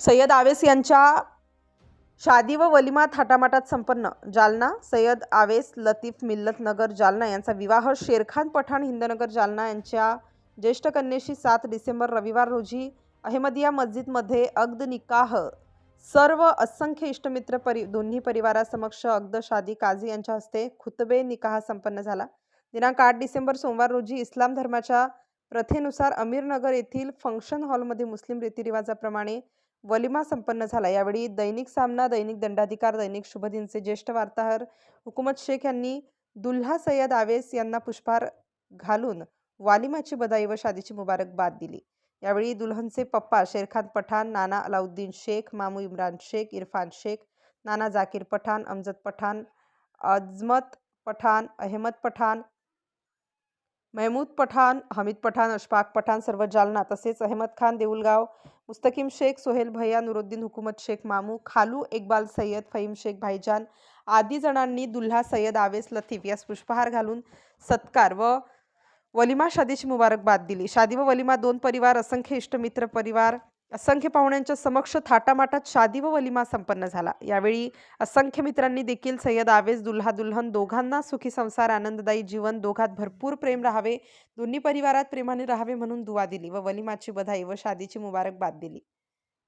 सय्यद आवेस यांच्या शादी व वलिमा थाटामाटात संपन्न। जालना। सय्यद आवेस लतीफ मिल्लत नगर जालना यांचा विवाह शेरखान पठाण हिंदनगर जालना यांच्या ज्येष्ठ कन्येशी 7 डिसेंबर रविवार रोजी अहमदिया मस्जिदमध्ये अग्द निकाह सर्व असंख्य इष्टमित्र दोन्ही परिवारासमक्ष अग्द शादी काझी यांच्या हस्ते खुतबे निकाह संपन्न झाला। दिनांक 8 डिसेंबर सोमवार रोजी इस्लाम धर्माच्या प्रथेनुसार अमीरनगर येथील फंक्शन हॉलमध्ये मुस्लिम रीतिरिवाजाप्रमाणे वलिमा संपन्न झाला। यावेळी दैनिक सामना, दैनिक दंडाधिकार, दैनिक शुभदिनचे ज्येष्ठ वार्ताहर हुकूमत शेख यांनी दुल्हा सय्यद आवेस यांना पुष्पहार घालून वालिमाची बधाई व शादीची मुबारकबाद दिली। यावेळी दुल्हनचे पप्पा शेरखान पठाण, नाना अलाउद्दीन शेख, मामू इम्रान शेख, इरफान शेख, नाना जाकीर पठाण, अमजद पठाण, अजमत पठाण, अहमद पठाण, महमूद पठाण, हमीद पठाण, अशफाक पठाण सर्व जालना तसेच अहमद खान देऊलगाव, मुस्तकीम शेख, सोहेल भैया, नुरुद्दीन, हुकूमत शेख मामू, खालू इक्बाल सय्यद, फहीम शेख भाईजान आदी जणांनी दुल्हा सय्यद आवेस लतीफ यास पुष्पहार घालून सत्कार व वलिमा शादीची मुबारकबाद दिली। शादी व वलिमा दोन परिवार, असंख्य इष्टमित्र परिवार, असंख्य पाहुण्यांच्या समक्ष थाटामाटात शादी व वलिमा संपन्न झाला। यावेळी असंख्य मित्रांनी देखील सय्यद आवेस दुल्हा दुल्हन दोघांना सुखी संसार, आनंददायी जीवन, दोघात भरपूर प्रेम राहावे, दोन्ही परिवारात प्रेमाने राहावे म्हणून दुआ दिली व वलिमाची बधाई व शादीची मुबारकबाद दिली।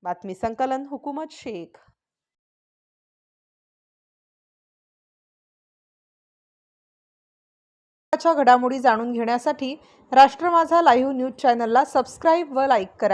बातमी संकलन हुकूमत शेख। घडामोडी जाणून घेण्यासाठी राष्ट्र माझा लाईव्ह न्यूज चॅनलला सबस्क्राईब व लाईक करा।